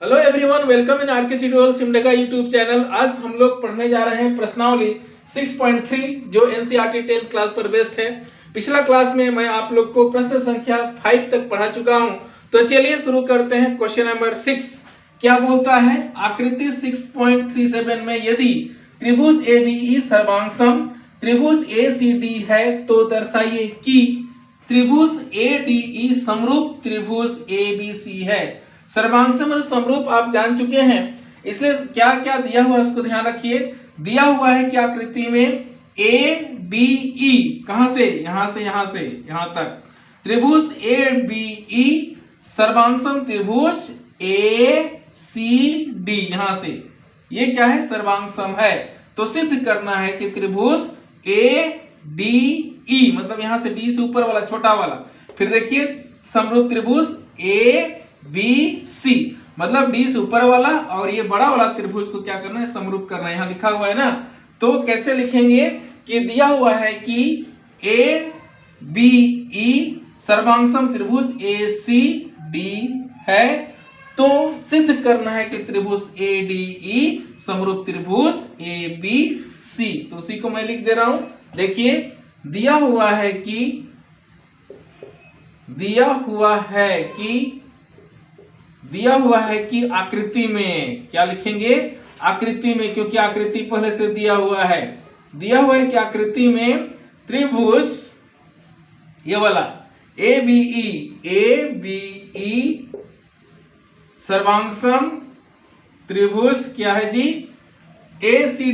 Hello everyone, welcome in RK tutorial Simdega YouTube channel. आज हम लोग पढ़ने जा रहे हैं प्रश्नावली 6.3 जो एनसीईआरटी 10th क्लास पर बेस्ड है। पिछला क्लास में मैं आप लोग को प्रश्न संख्या 5 तक पढ़ा चुका हूं। तो चलिए शुरू करते हैं। क्वेश्चन नंबर 6 क्या बोलता है? आकृति 6.37 में यदि त्रिभुज एबीई सर्वांगसम त्रिभुज एसीडी है तो दर्शाइए कि त्रिभुज एडीई समरूप त्रिभुज एबीसी है। सर्वांगसम और समरूप आप जान चुके हैं, इसलिए क्या क्या दिया हुआ है उसको ध्यान रखिए। दिया हुआ है कि आकृति में ए बी ई, कहां से यहां तक त्रिभुज ए बी ई सर्वांगसम त्रिभुज ए सी डी, यहां से ये क्या है? सर्वांगसम है। तो सिद्ध करना है कि त्रिभुज ए डी ई, मतलब यहां से डी से ऊपर वाला छोटा वाला, फिर देखिए समरूप त्रिभुज ए बी सी, मतलब डी से ऊपर वाला और ये बड़ा वाला त्रिभुज को क्या करना है? समरूप करना है। यहां लिखा हुआ है ना, तो कैसे लिखेंगे कि दिया हुआ है कि ए बी ई सर्वांगसम त्रिभुज ए सी डी है, तो सिद्ध करना है कि त्रिभुज ए डी ई समरूप त्रिभुज ए बी सी। तो उसी को मैं लिख दे रहा हूं। देखिए दिया हुआ है कि आकृति में क्या लिखेंगे? आकृति में, क्योंकि आकृति पहले से दिया हुआ है। दिया हुआ है कि आकृति में त्रिभुज ये वाला ए बी ई सर्वांगसम त्रिभुज क्या है जी? ए सी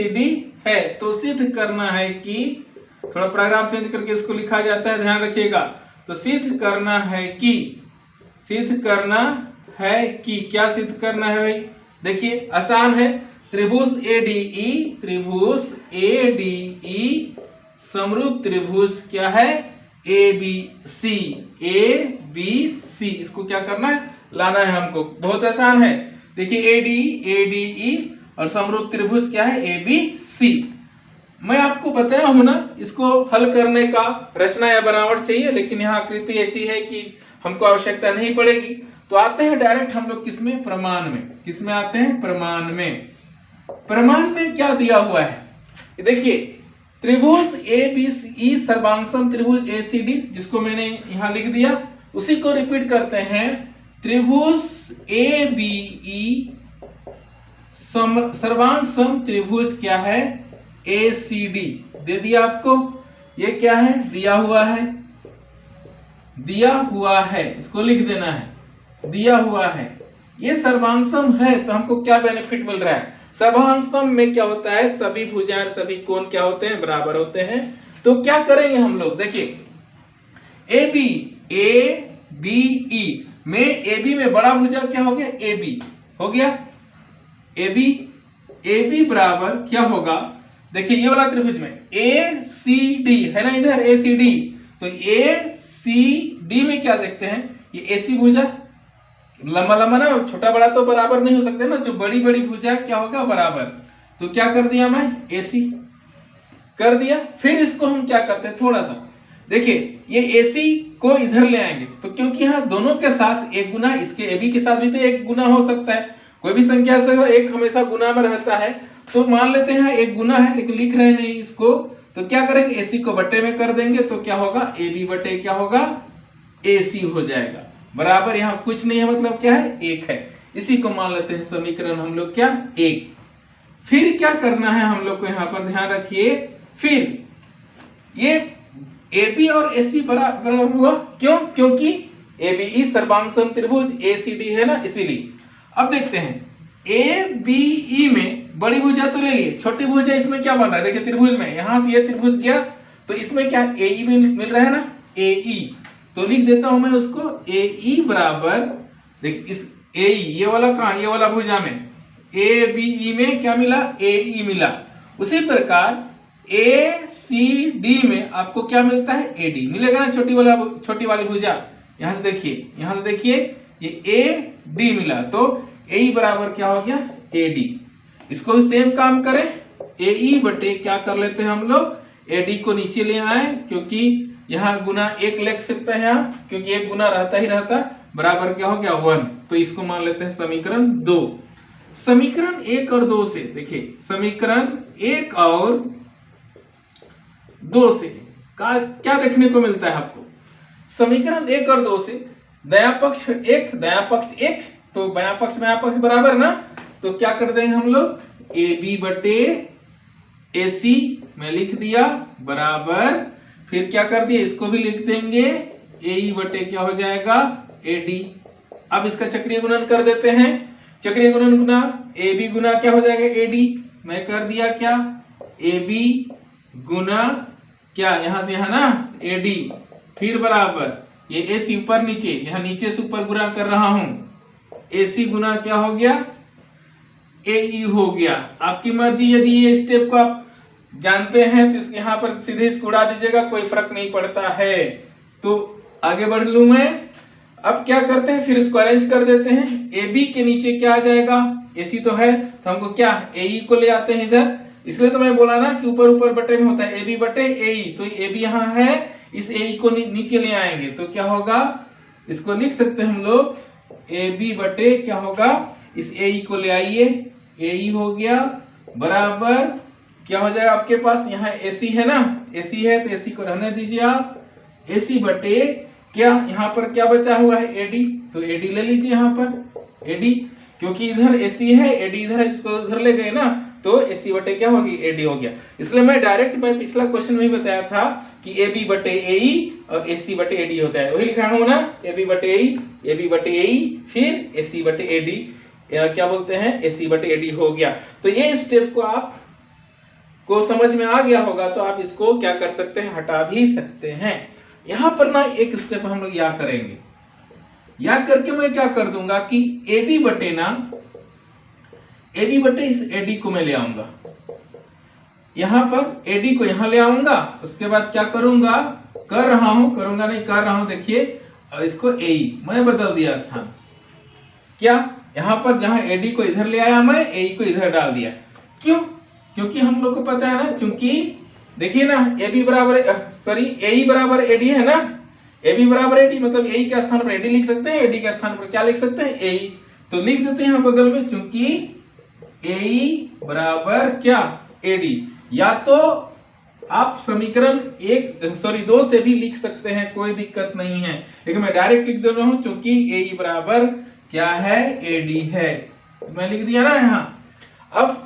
डी है। तो सिद्ध करना है कि, थोड़ा पैराग्राफ चेंज करके इसको लिखा जाता है, ध्यान रखिएगा। तो सिद्ध करना है कि क्या सिद्ध करना है भाई? देखिए आसान है। त्रिभुज ए डी ई समरूप त्रिभुज क्या है? A B C. इसको क्या करना है? लाना है हमको। बहुत आसान है। देखिए ए डी ई और समरूप त्रिभुज क्या है? A B C. मैं आपको बताया हूं ना, इसको हल करने का रचना या बनावट चाहिए, लेकिन यहाँ आकृति ऐसी है कि हमको आवश्यकता नहीं पड़ेगी। तो आते हैं डायरेक्ट हम लोग किसमें? प्रमाण में। किसमें आते हैं? प्रमाण में। प्रमाण में क्या दिया हुआ है? देखिए त्रिभुज ए बी ई सर्वांगसम त्रिभुज ए सी डी, जिसको मैंने यहां लिख दिया, उसी को रिपीट करते हैं। त्रिभुज ए बी ई सर्वांगसम त्रिभुज क्या है? ए सी डी दे दिया आपको। ये क्या है? दिया हुआ है, इसको लिख देना है। दिया हुआ है, ये सर्वांगसम है, तो हमको क्या बेनिफिट मिल रहा है? सर्वांगसम में क्या होता है? सभी भुजाएं सभी कोण क्या होते हैं? बराबर होते हैं। तो क्या करेंगे हम लोग? देखिए ए बी ई में ए बी में बड़ा भुजा क्या हो गया? ए बी हो गया। ए बी बराबर क्या होगा? देखिए ये वाला त्रिभुज में ए सी डी है ना, इधर ए सी डी। तो ए सी डी में क्या देखते हैं? ये ए सी भुजा लंबा ना, छोटा बड़ा तो बराबर नहीं हो सकते ना, जो बड़ी भुजा क्या होगा? बराबर। तो क्या कर दिया मैं? ए सी कर दिया। फिर इसको हम क्या करते हैं? थोड़ा सा देखिए ये ए सी को इधर ले आएंगे, तो क्योंकि यहाँ दोनों के साथ एक गुना, इसके ए बी के साथ भी तो एक गुना हो सकता है। कोई भी संख्या से एक हमेशा गुना में रहता है। तो मान लेते हैं एक गुना है, लेकिन लिख रहे नहीं इसको, तो क्या करेंगे? एसी को बट्टे में कर देंगे, तो क्या होगा? ए बी बटे क्या होगा? एसी हो जाएगा। बराबर यहाँ कुछ नहीं है, मतलब क्या है? एक है। इसी को मान लेते हैं समीकरण हम लोग क्या? एक। फिर क्या करना है हम लोग को? यहाँ पर ध्यान रखिए, फिर ये ए बी और एसी बराबर हुआ। क्यों? क्योंकि ए बी ई सर्वांगसम त्रिभुज ए सी डी है ना, इसीलिए। अब देखते हैं ए बी ई में बड़ी भुजा तो ले लिए, छोटी भुजा इसमें क्या बन रहा है? देखिए त्रिभुज में यहां से ये त्रिभुज गया, तो इसमें क्या ए ई मिल रहा है ना, ए ई। तो लिख देता हूं मैं उसको ए ई बराबर, देखिए इस ए ई ये वाला कहां? ये वाला भुजा में ए बी ई में क्या मिला? ए ई मिला। उसी प्रकार ए सी डी में आपको क्या मिलता है? ए डी मिलेगा ना, छोटी वाली भुजा। यहां से देखिए ये ए डी मिला, तो ए ई बराबर क्या हो गया? A D. इसको सेम काम करें, ए ई बटे क्या कर लेते हैं हम लोग? ए डी को नीचे ले आए, क्योंकि यहाँ गुना 1 लिख सकते हैं यहाँ, क्योंकि एक गुना रहता ही रहता, बराबर क्या हो गया 1। तो इसको मान लेते हैं समीकरण 2। समीकरण 1 और 2 से देखिए, समीकरण 1 और 2 से क्या देखने को मिलता है आपको? समीकरण 1 और 2 से दायां पक्ष 1 दायां पक्ष 1, तो बायां पक्ष बराबर ना, तो क्या कर देंगे हम लोग, AB बटे AC में लिख दिया बराबर, फिर क्या कर दिया, इसको भी लिख देंगे AE बटे क्या हो जाएगा AD। अब इसका चक्रीय गुणन कर देते हैं, चक्रीय गुणन गुना AB गुना क्या हो जाएगा AD, मैं कर दिया क्या AB गुना क्या यहां से यहां ना AD, फिर बराबर ये AC ऊपर नीचे, यहां नीचे से ऊपर गुना कर रहा हूं, AC गुना क्या हो गया AE हो गया। आपकी मर्जी, यदि ये स्टेप को आप जानते हैं तो इसके यहाँ पर सीधे इसको उड़ा दीजिएगा, कोई फर्क नहीं पड़ता है। तो आगे बढ़ लूं मैं। अब क्या करते हैं, फिर इसको अरेंज कर देते हैं। AB के नीचे क्या आ जाएगा, AC तो है, तो हमको क्या AE को ले आते हैं इधर, इसलिए तो मैं बोला ना कि ऊपर ऊपर बटे में होता है AB बटे AE, तो AB यहाँ है, इस AE को नीचे ले आएंगे तो क्या होगा, इसको लिख सकते हैं हम लोग AB बटे क्या होगा, इस AE को ले आइए, AE हो गया बराबर क्या हो जाएगा आपके पास, यहाँ AC है ना, AC है तो AC को रहने दीजिए आप, AC बटे क्या यहाँ पर क्या बचा हुआ है AD, तो AD ले लीजिए यहाँ पर AD, क्योंकि इधर AC है, AD इधर है, इसको उधर ले गए ना, तो AC बटे क्या होगी AD हो गया। इसलिए मैं पिछला क्वेश्चन में ही बताया था कि AB बटे AE और AC बटे AD होता है, वही लिखा हूं ना, AB बटे AE फिर AC बटे AD, क्या बोलते हैं AC बटे AD हो गया। तो ये स्टेप को आप को समझ में आ गया होगा, तो आप इसको क्या कर सकते हैं, हटा भी सकते हैं। यहां पर ना एक स्टेप हम लोग याद करेंगे, याद करके मैं क्या कर दूंगा कि AB बटे इस AD को मैं ले आऊंगा, यहां पर AD को यहां ले आऊंगा, उसके बाद क्या करूंगा, करूंगा नहीं कर रहा हूं, देखिए इसको AE मैं बदल दिया स्थान, क्या यहां पर जहां AD को इधर ले आया मैं AE को इधर डाल दिया, क्यों, क्योंकि हम लोग को पता है ना, क्योंकि देखिए ना AE बराबर AD है ना, AB बराबर AD मतलब AE के स्थान पर AD लिख सकते हैं, AD के स्थान पर क्या लिख सकते हैं AE, तो लिख देते हैं बगल में, क्योंकि AE बराबर क्या AD। या तो आप समीकरण 2 से भी लिख सकते हैं, कोई दिक्कत नहीं है, लेकिन मैं डायरेक्ट लिख दे रहा हूं क्योंकि AE बराबर क्या है AD है, मैं लिख दिया ना यहाँ। अब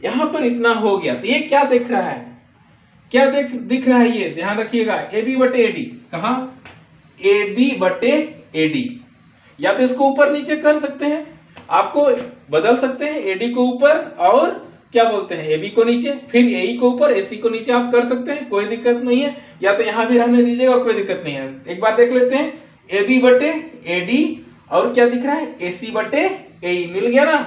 यहां पर इतना हो गया, तो ये क्या दिख रहा है, क्या दिख रहा है, ये ध्यान रखिएगा, AB बटे AD, कहां AB बटे AD, या तो इसको ऊपर नीचे कर सकते हैं, आपको बदल सकते हैं, AD को ऊपर और क्या बोलते हैं AB को नीचे, फिर AE को ऊपर AC को नीचे आप कर सकते हैं, कोई दिक्कत नहीं है, या तो यहां भी रहने दीजिएगा, कोई दिक्कत नहीं है। एक बार देख लेते हैं, AB बटे AD और क्या दिख रहा है AC बटे AE, मिल गया ना।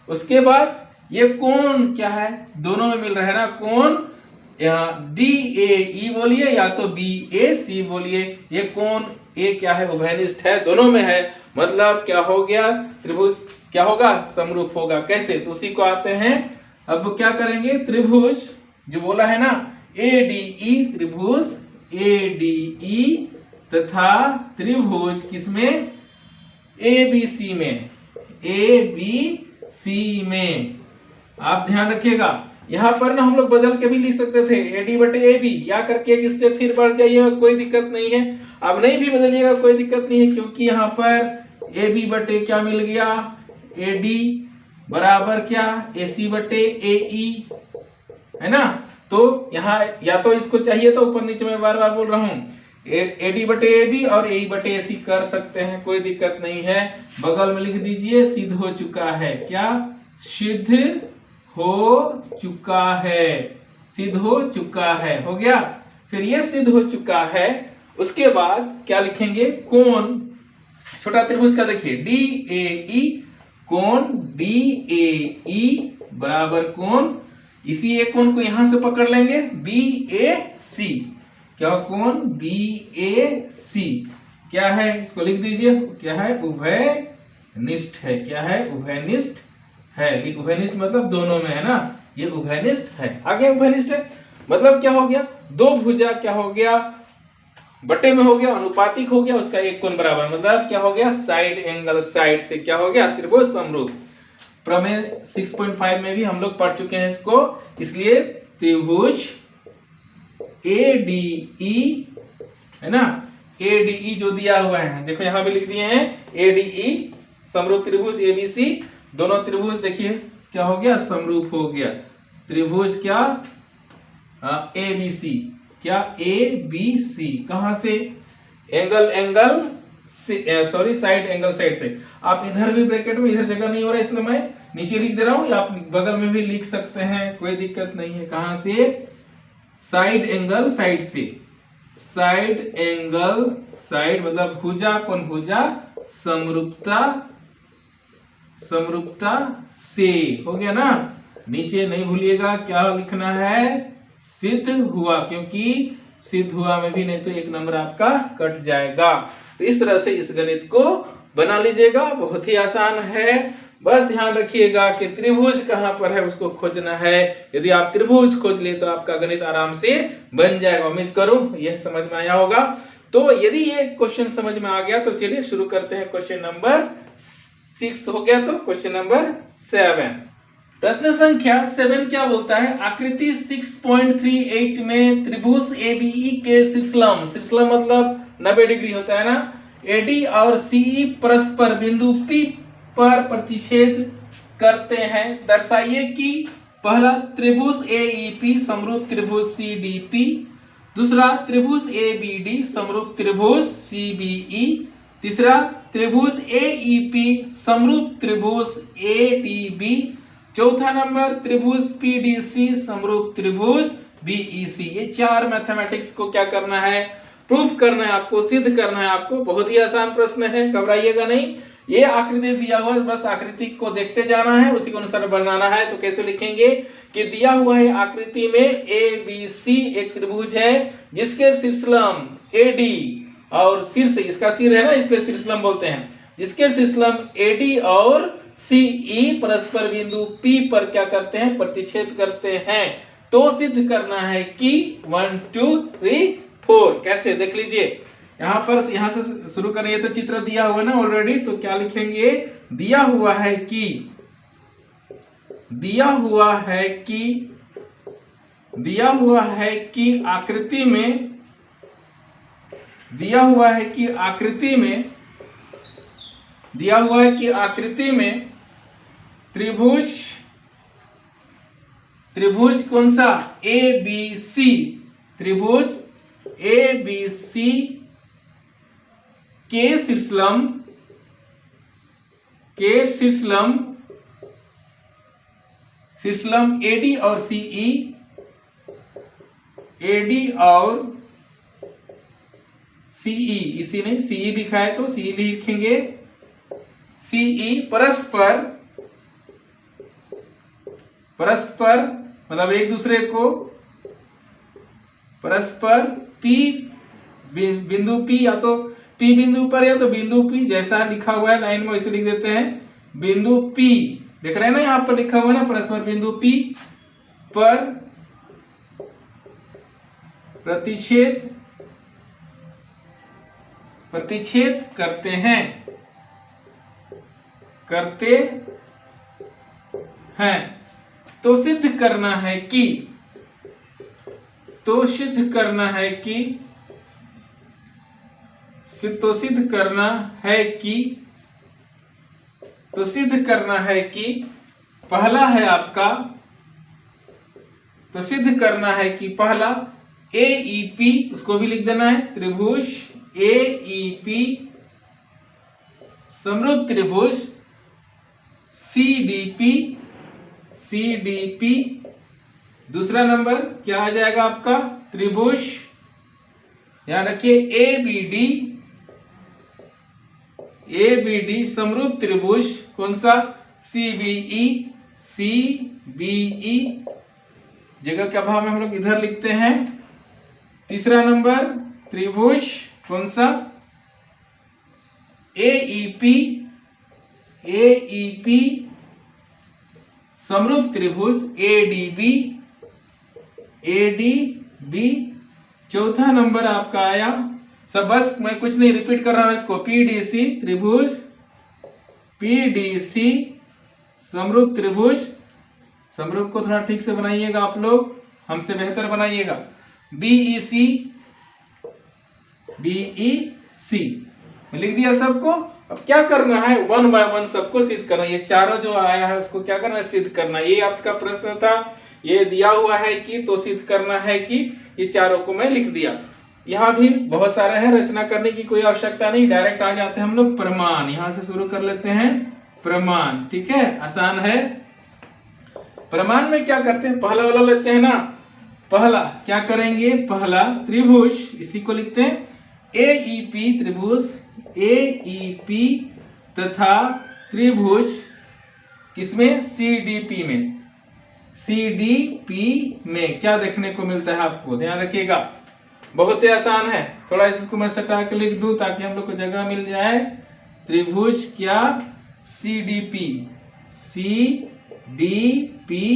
उसके बाद ये कोण क्या है, दोनों में मिल रहा है ना, कोण DAE बोलिए या तो BAC बोलिए, ये कोण A क्या है, उभयनिष्ठ है, दोनों में है, मतलब क्या हो गया, त्रिभुज क्या होगा, समरूप होगा। कैसे, तो उसी को आते हैं, अब क्या करेंगे, त्रिभुज जो बोला है ना ADE, त्रिभुज ADE तथा त्रिभुज किसमें, ABC में, आप ध्यान रखिएगा। यहां पर ना हम लोग बदल के भी लिख सकते थे AD बटे AB, या करके एक स्टेप फिर बढ़ जाइएगा, कोई दिक्कत नहीं है, अब नहीं भी बदलिएगा कोई दिक्कत नहीं है, क्योंकि यहाँ पर AB बटे क्या मिल गया AD बराबर क्या AC बटे AE है ना। तो यहाँ या तो इसको चाहिए तो ऊपर नीचे मैं बार बार बोल रहा हूँ, AD बटे AB और AE बटे AC कर सकते हैं, कोई दिक्कत नहीं है, बगल में लिख दीजिए सिद्ध हो चुका है, क्या सिद्ध हो चुका है, सिद्ध हो चुका है, हो गया। फिर ये सिद्ध हो चुका है, उसके बाद क्या लिखेंगे, कोण छोटा त्रिभुज का देखिए DAE, कोण DAE बराबर कोण, इसी एक कोण को यहां से पकड़ लेंगे BAC, क्या कोण BAC क्या है, इसको लिख दीजिए, क्या है उभयनिष्ठ है, क्या है उभयनिष्ठ है, उभयनिष्ठ मतलब दोनों में है ना, ये उभयनिष्ठ है, आगे उभयनिष्ठ है मतलब क्या हो गया, दो भुजा क्या हो गया बटे में हो गया, अनुपातिक हो गया, उसका एक कोण बराबर, मतलब क्या हो गया, साइड एंगल साइड से क्या हो गया, त्रिभुज समरूप। प्रमेय 6.5 में भी हम लोग पढ़ चुके हैं इसको, इसलिए त्रिभुज ADE है ना, ADE जो दिया हुआ है, देखो यहां भी लिख दिए हैं ADE समरूप त्रिभुज ABC, दोनों त्रिभुज देखिए क्या हो गया, समरूप हो गया। त्रिभुज क्या ABC, क्या ABC कहां से, angle sorry side angle side से। आप इधर भी ब्रैकेट में, इधर जगह नहीं हो रहा है इसलिए मैं नीचे लिख दे रहा हूं, या आप बगल में भी लिख सकते हैं, कोई दिक्कत नहीं है। कहां से, साइड एंगल साइड से, साइड एंगल साइड मतलब भुजा कोण भुजा, समरूपता से, हो गया ना। नीचे नहीं भूलिएगा क्या लिखना है, सिद्ध हुआ, क्योंकि सिद्ध हुआ में भी नहीं तो एक नंबर आपका कट जाएगा। तो इस तरह से इस गणित को बना लीजिएगा, बहुत ही आसान है। बस ध्यान रखिएगा कि त्रिभुज कहां पर है उसको खोजना है। यदि आप त्रिभुज खोज ले तो आपका गणित आराम से बन जाएगा। उम्मीद करूं यह समझ में आया होगा। तो यदि ये क्वेश्चन समझ में आ गया तो चलिए शुरू करते हैं। क्वेश्चन नंबर 6 हो गया, तो क्वेश्चन नंबर 7। प्रश्न संख्या 7 क्या बोलता है, आकृति 6.38 में त्रिभुज ABE के शीर्षलंब, शीर्षलंब मतलब 90 डिग्री होता है ना, AD और CE परस्पर बिंदु P पर प्रतिच्छेद करते हैं। दर्शाइए कि पहला त्रिभुज AEP समरूप त्रिभुज CDP, दूसरा त्रिभुज ABD समरूप त्रिभुज CBE, तीसरा त्रिभुज AEP समरूप त्रिभुज ADB, चौथा नंबर त्रिभुज PDC समरूप त्रिभुज BEC। ये 4 मैथमेटिक्स को क्या करना है, प्रूफ करना है आपको, सिद्ध करना है आपको। बहुत ही आसान प्रश्न है, घबराइएगा नहीं। ये आकृति दिया हुआ है, बस आकृति को देखते जाना है, उसी के अनुसार बनाना है। तो कैसे लिखेंगे कि दिया हुआ है आकृति में ABC एक त्रिभुज है जिसके शीर्षलंब AD और शीर्ष, इसका सिर है ना इसलिए शीर्षलंब बोलते हैं, जिसके शीर्षलंब AD और CE परस्पर बिंदु P पर क्या करते हैं, प्रतिच्छेद करते हैं। तो सिद्ध करना है कि 1 2 3 4। कैसे, देख लीजिए यहाँ से शुरू करेंगे। तो चित्र दिया हुआ ना ऑलरेडी, तो क्या लिखेंगे, दिया हुआ है कि आकृति में त्रिभुज कौन सा, ABC, त्रिभुज ABC के शीर्षलंब AD और CE, इसी ने CE लिखा है तो CE लिखेंगे, CE परस्पर मतलब एक दूसरे को, परस्पर P बिंदु P, या तो P बिंदु पर या तो बिंदु P, जैसा लिखा हुआ है लाइन में वैसे लिख देते हैं। बिंदु P देख रहे हैं ना, यहाँ पर लिखा हुआ है ना, परस्पर बिंदु P पर प्रतिच्छेद करते हैं। तो सिद्ध करना है कि पहला AEP, उसको भी लिख देना है, त्रिभुज AEP समरूप त्रिभुज CDP। दूसरा नंबर क्या आ जाएगा आपका, त्रिभुज, ध्यान रखिए ABD समरूप त्रिभुज कौन सा, CBE। जगह के अभाव में हम लोग इधर लिखते हैं। तीसरा नंबर त्रिभुज कौन सा, AEP समरूप त्रिभुज ADB। चौथा नंबर आपका आया सब बस मैं कुछ नहीं रिपीट कर रहा हूं इसको। पीडीसी त्रिभुज, पीडीसी समरूप त्रिभुज, समरूप को थोड़ा ठीक से बनाइएगा आप लोग, हमसे बेहतर बनाइएगा। बीईसी, बीईसी लिख दिया सबको। अब क्या करना है, 1 बाय 1 सबको सिद्ध करना। ये चारों जो आया है उसको क्या करना है, सिद्ध करना। ये आपका प्रश्न था, ये दिया हुआ है कि तो सिद्ध करना है कि ये चारों को मैं लिख दिया। यहाँ भी बहुत सारे हैं, रचना करने की कोई आवश्यकता नहीं, डायरेक्ट आ जाते हैं हम लोग प्रमाण। यहाँ से शुरू कर लेते हैं प्रमाण, ठीक है, आसान है। प्रमाण में क्या करते हैं, पहला वाला लेते हैं ना। पहला क्या करेंगे, पहला त्रिभुज, इसी को लिखते हैं एईपी त्रिभुज, एईपी तथा त्रिभुज किसमें, सीडीपी में। सीडीपी में क्या देखने को मिलता है आपको, ध्यान रखिएगा, बहुत ही आसान है। थोड़ा इसको मैं सटा के लिख दूं ताकि हम लोग को जगह मिल जाए। त्रिभुज क्या, सीडीपी, सीडीपी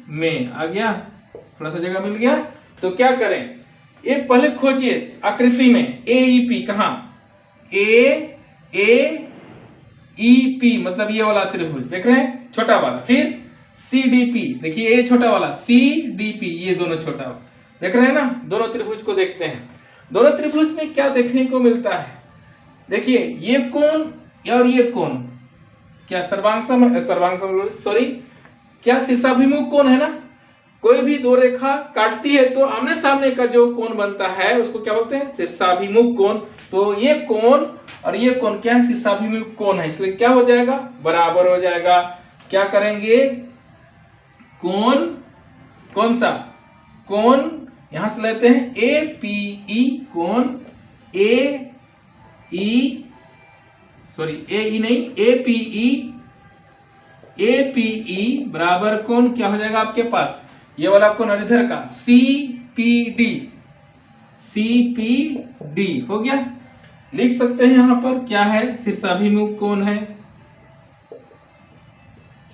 में आ गया, थोड़ा सा जगह मिल गया। तो क्या करें, ये पहले खोजिए आकृति में एईपी, कहां, एईपी मतलब ये वाला त्रिभुज देख रहे हैं, छोटा वाला। फिर सीडीपी, देखिए ये छोटा वाला, सीडीपी ये दोनों छोटा वाला, देख रहे हैं ना। दोनों त्रिभुज को देखते हैं, दोनों त्रिभुज में क्या देखने को मिलता है। देखिए ये कोण और ये कोण क्या सर्वांग सॉरी क्या शीर्षाभिमुख कोण है ना। कोई भी दो रेखा काटती है तो आमने सामने का जो कोण बनता है उसको क्या बोलते हैं, शीर्षाभिमुख कोण। तो ये कोण और ये कोण क्या है, शीर्षाभिमुख कोण है, इसलिए क्या हो जाएगा, बराबर हो जाएगा। क्या करेंगे, कोण, कौन सा कोण, यहां से लेते हैं एपीई कोण, एई नहीं, एपीई बराबर कोण क्या हो जाएगा आपके पास, ये वाला कोण और इधर का सीपीडी, सीपीडी हो गया। लिख सकते हैं यहां पर क्या है, शीर्षाभिमुख कोण है,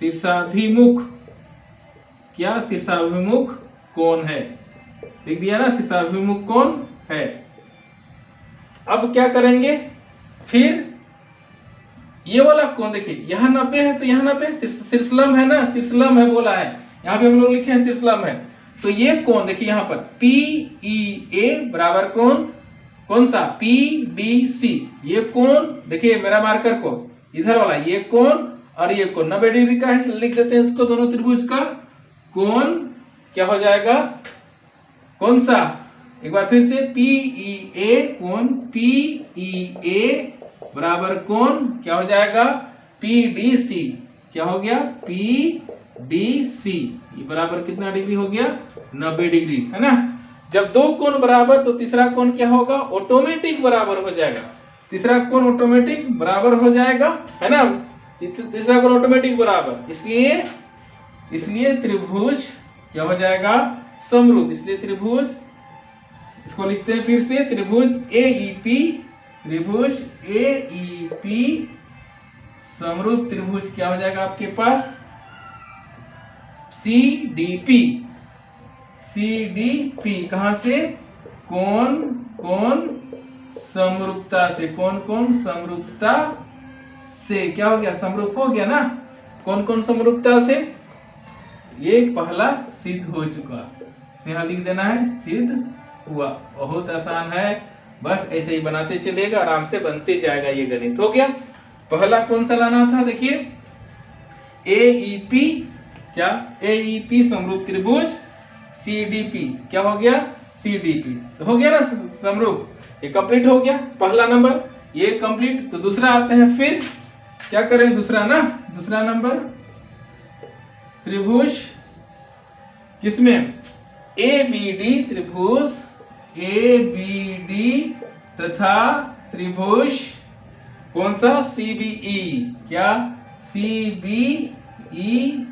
शीर्षाभिमुख, क्या शीर्षाभिमुख कोण है, लिख दिया ना, शीर्षाभिमुख कोण है। अब क्या करेंगे, फिर ये वाला कोण देखिए, यहाँ 90 है तो यहाँ 90, शीर्षलंब है ना, शीर्षलंब है बोला है, यहाँ भी हम लोग लिखे हैं शीर्षलंब है। तो ये कोण देखिए यहाँ पर पीईए बराबर कोण, कौन सा, पीडीसी, ये कोण देखिए मेरा मार्कर को, इधर वाला ये कोण और ये कोण 90 डिग्री का है, इसलिए लिख देते हैं इसको, दोनों त्रिभुज का कोण क्या हो जाएगा, कौन सा, एक बार फिर से पीईए कोण, पीईए बराबर कोण क्या हो जाएगा, पीडीसी, क्या हो गया, पीडीसी, ये बराबर कितना डिग्री हो गया, 90 डिग्री, है ना। जब दो कोण बराबर तो तीसरा कोण क्या होगा, ऑटोमेटिक बराबर हो जाएगा, तीसरा कोण ऑटोमेटिक बराबर हो जाएगा, है ना, तीसरा कोण ऑटोमेटिक बराबर, इसलिए त्रिभुज क्या हो जाएगा, समरूप। इसलिए त्रिभुज, इसको लिखते हैं फिर से, त्रिभुज एईपी, त्रिभुज एईपी समरूप त्रिभुज क्या हो जाएगा आपके पास, सीडीपी, सीडीपी कहां से, कोण, कोण समरूपता से, कोण कोण समरूपता से, क्या हो गया, समरूप हो गया ना, कौन कौन समरूपता से, ये पहला सिद्ध हो चुका, यहाँ लिख देना है सिद्ध हुआ। बहुत आसान है, बस ऐसे ही बनाते चलेगा, आराम से बनते जाएगा ये गणित। हो गया, पहला कौन सा लाना था, देखिए एईपी, क्या एईपी समरूप त्रिभुज, सीडीपी क्या हो गया, सीडीपी हो गया ना समरूप, ये कंप्लीट हो गया पहला नंबर, ये कंप्लीट। तो दूसरा आते हैं, फिर क्या करें दूसरा ना, दूसरा नंबर त्रिभुज किसमें, एबीडी त्रिभुज, एबीडी तथा त्रिभुज कौन सा, सीबीई, क्या सीबीई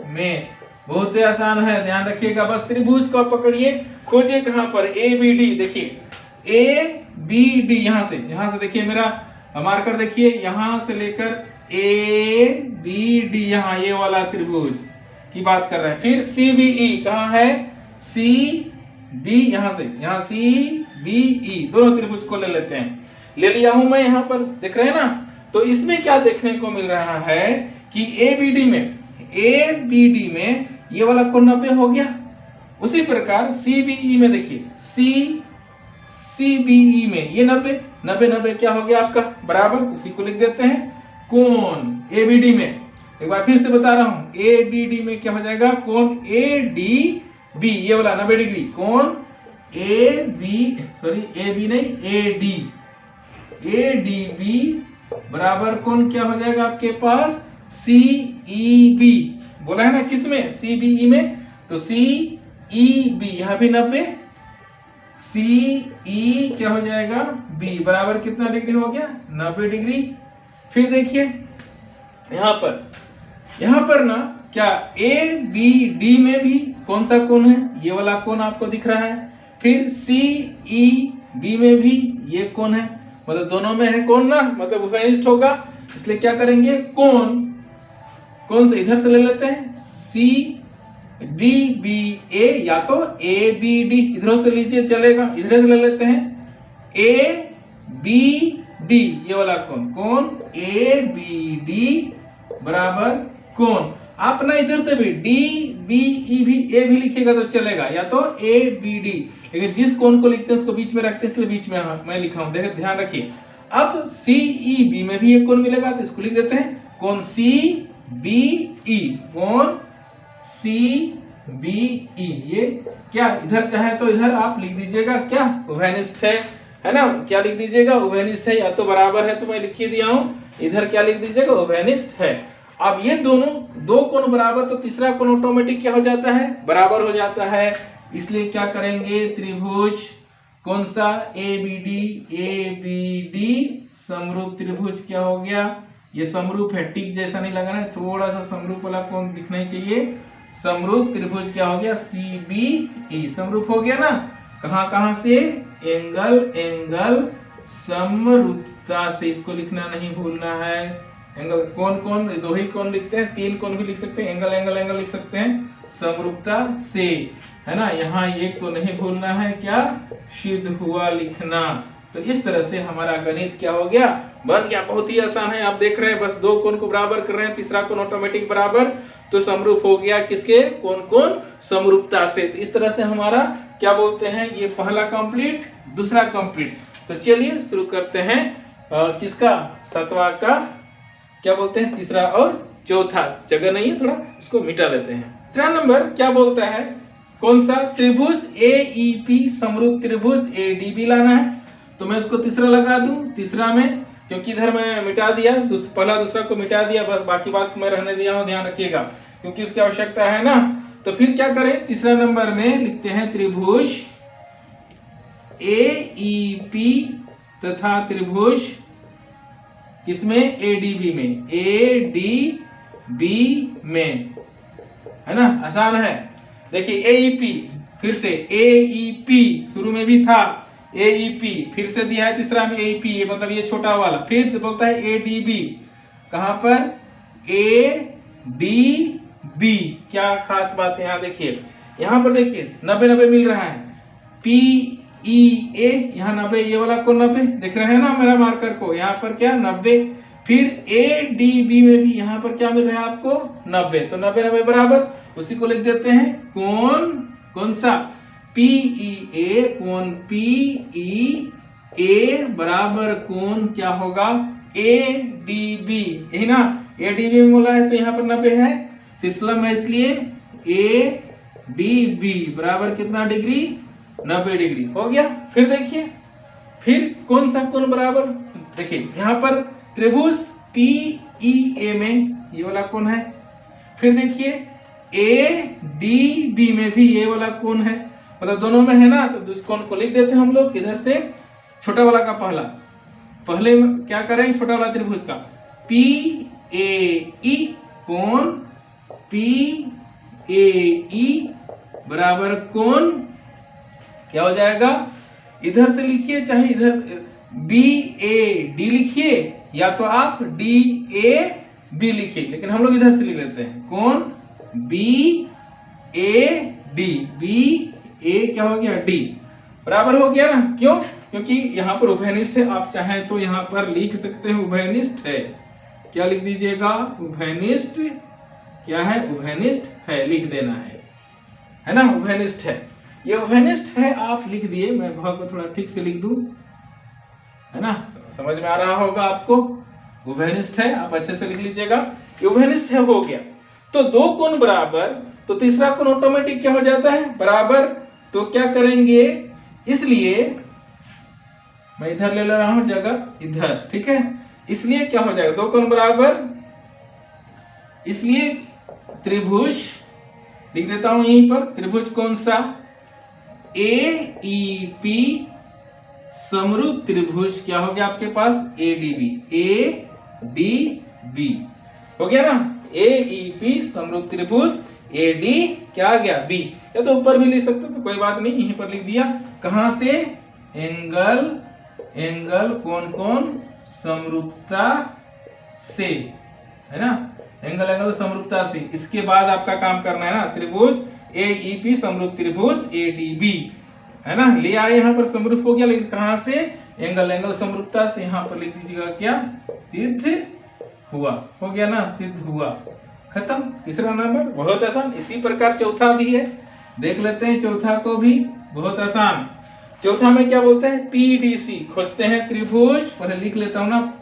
में। बहुत ही आसान है, ध्यान रखिएगा, बस त्रिभुज को पकड़िए, खोजिए कहां पर, एबीडी, देखिए एबीडी, यहां से देखिए मेरा मार्कर, देखिए यहां से लेकर एबीडी, यहां ये वाला त्रिभुज की बात कर रहे हैं। फिर सीबीई कहां है, सी बी, यहां से, यहां सी बी ई, दोनों त्रिभुज को ले लेते हैं। ले लिया हूं मैं, यहाँ पर देख रहे हैं ना। तो इसमें क्या देखने को मिल रहा है कि ABD में ये वाला कोण 90 हो गया। उसी प्रकार CBE में देखिए, CBE में ये 90 क्या हो गया आपका बराबर, उसी को लिख देते हैं कोण ABD में। एक बार फिर से बता रहा हूं, ABD में क्या हो जाएगा, कोण ADB, ये वाला 90 डिग्री कोण ADB बराबर कोण क्या हो जाएगा आपके पास, CEB। बोला है ना किसमें, CBE में, तो CEB यहां भी 90, CE क्या हो जाएगा B बराबर कितना डिग्री हो गया, 90 डिग्री। फिर देखिए यहां पर ना क्या ABD में भी कौन सा कोण है, ये वाला कोण आपको दिख रहा है। फिर CEB में भी ये कोण है, मतलब दोनों में है कोण ना, मतलब उभयनिष्ठ होगा। इसलिए क्या करेंगे, कौन से इधर से ले लेते हैं, CDBA या तो ABD, इधरों से लीजिए चलेगा, इधर से ले लेते हैं ABD, ये वाला कोण ABD बराबर कोण, आप ना इधर से भी DBE भी A भी लिखिएगा तो चलेगा, या तो ABD, लेकिन जिस कोण को लिखते हैं उसको बीच में रखते हैं, इसलिए बीच में मैं लिखा हूं, देखिए ध्यान रखिए। अब CEB में भी एक कोण मिलेगा तो इसको लिख देते हैं कोण CBE, कोण CBE। ये क्या इधर चाहे तो इधर आप लिख दीजिएगा क्या, उभयनिष्ठ है ना, क्या लिख दीजिएगा, उभयनिष्ठ है, या तो बराबर है तो मैं लिख ही दिया हूं, इधर क्या लिख दीजिएगा, उभयनिष्ठ है। अब ये दो कोण बराबर, तो तीसरा कोण ऑटोमेटिक क्या हो जाता है, बराबर हो जाता है। इसलिए क्या करेंगे, त्रिभुज कौन सा ABD समरूप त्रिभुज क्या हो गया, ये समरूप है, टिक जैसा नहीं लगाना है, थोड़ा सा समरूप वाला कोण दिखना ही चाहिए। समरूप त्रिभुज क्या हो गया, CBE समरूप हो गया ना। कहां से, एंगल समरूपता से, इसको लिखना नहीं भूलना है। एंगल कौन दो ही कोण लिखते हैं, 3 कोण भी लिख सकते हैं, एंगल लिख सकते हैं समरूपता से, है ना। यहाँ एक तो नहीं भूलना है, क्या सिद्ध हुआ लिखना। तो इस तरह से हमारा गणित क्या हो गया, बन गया। बहुत ही आसान है, आप देख रहे हैं, बस 2 कोण को बराबर कर रहे हैं, तीसरा कोण ऑटोमेटिक बराबर, तो समरूप हो गया किसके, कोण समरूपता से। तो इस तरह से हमारा क्या बोलते हैं, ये पहला कंप्लीट, दूसरा कंप्लीट। तो चलिए शुरू करते हैं किसका, 7वां का क्या बोलते हैं, तीसरा और चौथा, जगह नहीं है, थोड़ा इसको मिटा लेते हैं। तीसरा नंबर क्या बोलता है, कौन सा, त्रिभुज AEP समरूप त्रिभुज ADB लाना है। तो मैं इसको तीसरा लगा दूं, तीसरा में, क्योंकि इधर मैं मिटा दिया, पहला दूसरा को मिटा दिया, बस बाकी बात मैं रहने दिया हूं, ध्यान रखिएगा, क्योंकि उसकी आवश्यकता है ना। तो फिर क्या करें, तीसरा नंबर में लिखते हैं त्रिभुज AEP तथा त्रिभुज किसमें, ADB में, है ना, आसान है। देखिए AEP, फिर से AEP शुरू में भी था, AEP फिर से दिया है तीसरा में AEP, ये मतलब ये छोटा वाला, फिर बोलता है ADB, कहां पर, ADB। क्या खास बात है, यहाँ देखिए, यहाँ पर देखिए 90 मिल रहा है, PEA यहाँ 90, ये वाला को 90 देख रहे हैं ना मेरा मार्कर को, यहाँ पर क्या 90, फिर ADB में भी यहाँ पर क्या मिल रहा है आपको 90, तो 90 बराबर, उसी को लिख देते हैं कौन सा, PEA, कोण PEA बराबर कोण क्या होगा, ADB, यही ना, ADB में बोला है तो यहाँ पर 90 है, सिस्लम है, इसलिए ADB बराबर कितना डिग्री, 90 डिग्री हो गया। फिर देखिए, फिर कौन सा कोण बराबर, देखिए यहाँ पर त्रिभुज PEA में ये वाला कोण है, फिर देखिए ADB में भी ये वाला कोण है, मतलब दोनों में है ना, तो इस कोण को लिख देते हैं हम लोग इधर से, छोटा वाला का पहले क्या करें, छोटा वाला त्रिभुज का PAE, कोण PAE बराबर कोण क्या हो जाएगा, इधर से लिखिए चाहे इधर BAD लिखिए, या तो आप DAB लिखिए, लेकिन हम लोग इधर से लिख लेते हैं कोण BAD, BA क्या हो गया, D बराबर हो गया ना, क्यों, क्योंकि यहाँ पर उभयनिष्ठ है, आप चाहें तो यहाँ पर लिख सकते हैं उभयनिष्ठ है। क्या लिख दीजिएगा? उभयनिष्ठ। क्या है? उभयनिष्ठ है, लिख देना है ना, उभयनिष्ठ है। ये उभयनिष्ठ है आप लिख दिए, मैं भाव को थोड़ा ठीक से लिख दूं, है ना, समझ में आ रहा होगा आपको। उभयनिष्ठ है, आप अच्छे से लिख लीजिएगा। ये उभयनिष्ठ है, हो गया। तो दो कोण बराबर, तो तीसरा कोण ऑटोमेटिक क्या हो जाता है? बराबर। तो क्या करेंगे, इसलिए मैं इधर ले रहा हूं जगह, इधर, ठीक है। इसलिए क्या हो जाएगा? दो कोण बराबर, इसलिए त्रिभुज लिख देता हूं यहीं पर। त्रिभुज कौन सा? AEP समरूप त्रिभुज क्या हो गया आपके पास? ADB। ADB हो गया ना, AEP समरूप त्रिभुज AD क्या आ गया? B। या तो ऊपर भी लिख सकते तो कोई बात नहीं, यहीं पर लिख दिया। कहां से? एंगल, एंगल कौन कौन? समरूपता से, है ना, एंगल एंगल समरूपता से। इसके बाद आपका काम करना है ना, त्रिभुज AEP समरूप त्रिभुज ADB, है ना, ले आए यहाँ पर समरूप हो गया, लेकिन कहां से? एंगल एंगल समरूपता से। यहाँ पर लिख दीजिएगा क्या? सिद्ध हुआ। हो गया ना, सिद्ध हुआ, खत्म। तीसरा नंबर बहुत आसान। इसी प्रकार चौथा भी है, देख लेते हैं चौथा को भी, बहुत आसान। चौथा में क्या बोलते हैं? PDC खोजते हैं त्रिभुज, पहले लिख लेता हूं ना,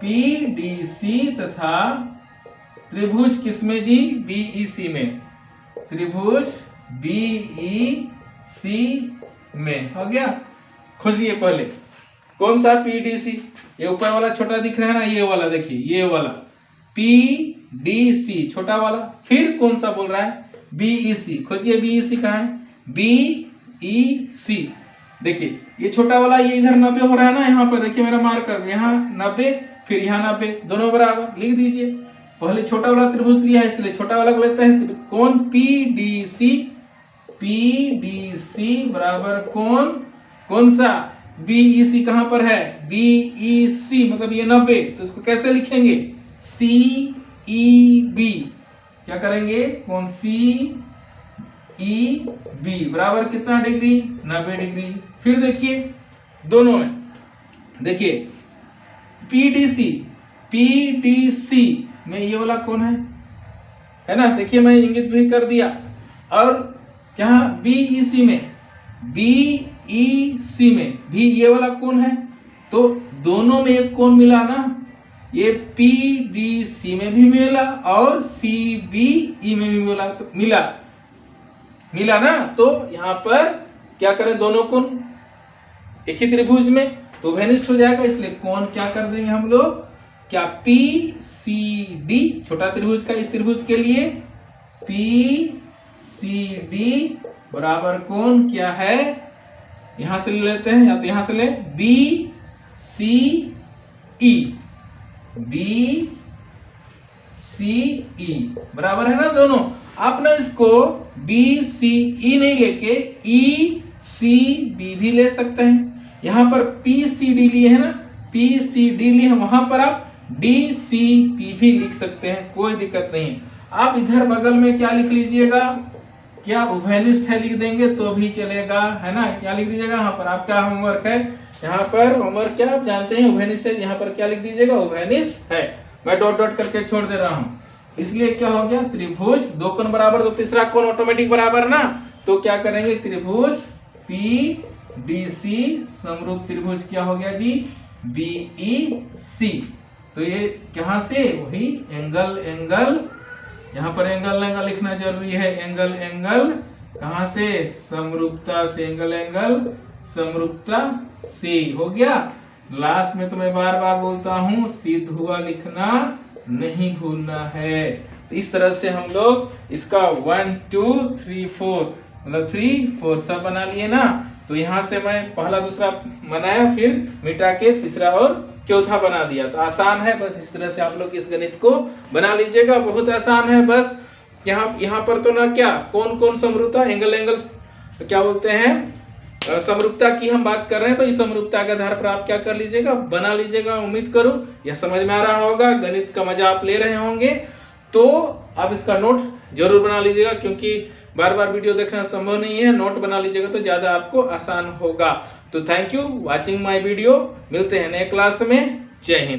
PDC तथा त्रिभुज किसमें जी? BEC में। त्रिभुज BEC में हो गया। खोजिए पहले कौन सा PDC? ये ऊपर वाला छोटा दिख रहा है ना, ये वाला देखिए, ये वाला PDC छोटा वाला। फिर कौन सा बोल रहा है? BEC। खोजिए BEC कहाँ है? BEC देखिए, ये छोटा वाला, ये इधर 90 हो रहा है ना, यहाँ पर देखिए मेरा मार्कर, यहाँ 90, फिर यहाँ 90, दोनों बराबर, लिख दीजिए। पहले छोटा वाला त्रिभुज लिया है, इसलिए छोटा वाला को लेते हैं। कौन? PDC। PDC बराबर कौन? कौन सा? BEC कहां पर है? BEC मतलब ये 90, तो इसको कैसे लिखेंगे? CEB। क्या करेंगे? कौन? CEB बराबर कितना डिग्री? 90 डिग्री। फिर देखिए दोनों में, देखिए PDC में ये वाला कौन है ना, देखिए मैं इंगित भी कर दिया। और यहाँ BEC में, BEC में भी ये वाला कौन है, तो दोनों में एक कौन मिला ना, ये PDC में भी मिला और CBE में भी मिला, तो मिला ना। तो यहाँ पर क्या करें? दोनों कौन एक ही त्रिभुज में, तो उभयनिष्ठ हो जाएगा। इसलिए कौन क्या कर देंगे हम लोग? क्या? PCD छोटा त्रिभुज का, इस त्रिभुज के लिए PCD बराबर कौन क्या है? यहां से ले लेते हैं, या तो यहां से ले, BCE बराबर है ना दोनों। आप ना इसको BCE नहीं लेके ECB भी ले सकते हैं। यहां पर PCD लिए है ना, PCD लिए, वहां पर आप DCP भी लिख सकते हैं, कोई दिक्कत नहीं। आप इधर बगल में क्या लिख लीजिएगा? क्या? उभयनिष्ठ है लिख देंगे तो भी चलेगा, है ना। क्या लिख दीजिएगा? यहाँ पर आपका होमवर्क है, यहाँ पर होमवर्क क्या आप जानते हैं? उभयनिष्ठ है। यहाँ पर क्या लिख दीजिएगा? उभयनिष्ठ है। मैं डॉट डॉट करके छोड़ दे रहा हूँ। इसलिए क्या हो गया? त्रिभुज दो कोण बराबर, तो तीसरा कोण ऑटोमेटिक बराबर ना, तो क्या करेंगे? त्रिभुज PDC समरूप त्रिभुज क्या हो गया जी? BEC। तो ये कहां से? वही एंगल एंगल, यहाँ पर एंगल एंगल लिखना जरूरी है। एंगल एंगल कहां से? समरूपता से। एंगल एंगल समरूपता से हो गया। लास्ट में तो मैं बार बार बोलता हूं, सिद्ध हुआ लिखना नहीं भूलना है। तो इस तरह से हम लोग इसका 1 2 3 4 मतलब 3 4 सब बना लिए ना। तो यहाँ से मैं पहला दूसरा बनाया, फिर मिटा के तीसरा और चौथा बना दिया। तो आसान है, बस इस तरह से आप लोग इस गणित को बना लीजिएगा, बहुत आसान है। बस यहाँ पर तो ना क्या, कौन कौन समरूपता, एंगल एंगल क्या बोलते हैं, समरूपता की हम बात कर रहे हैं। तो इस समरूपता के आधार पर आप क्या कर लीजिएगा, बना लीजिएगा। उम्मीद करूं यह समझ में आ रहा होगा, गणित का मजा आप ले रहे होंगे। तो आप इसका नोट जरूर बना लीजिएगा, क्योंकि बार बार वीडियो देखना संभव नहीं है। नोट बना लीजिएगा तो ज्यादा आपको आसान होगा। तो thank you watching my video. मिलते हैं नए क्लास में। जय हिंद।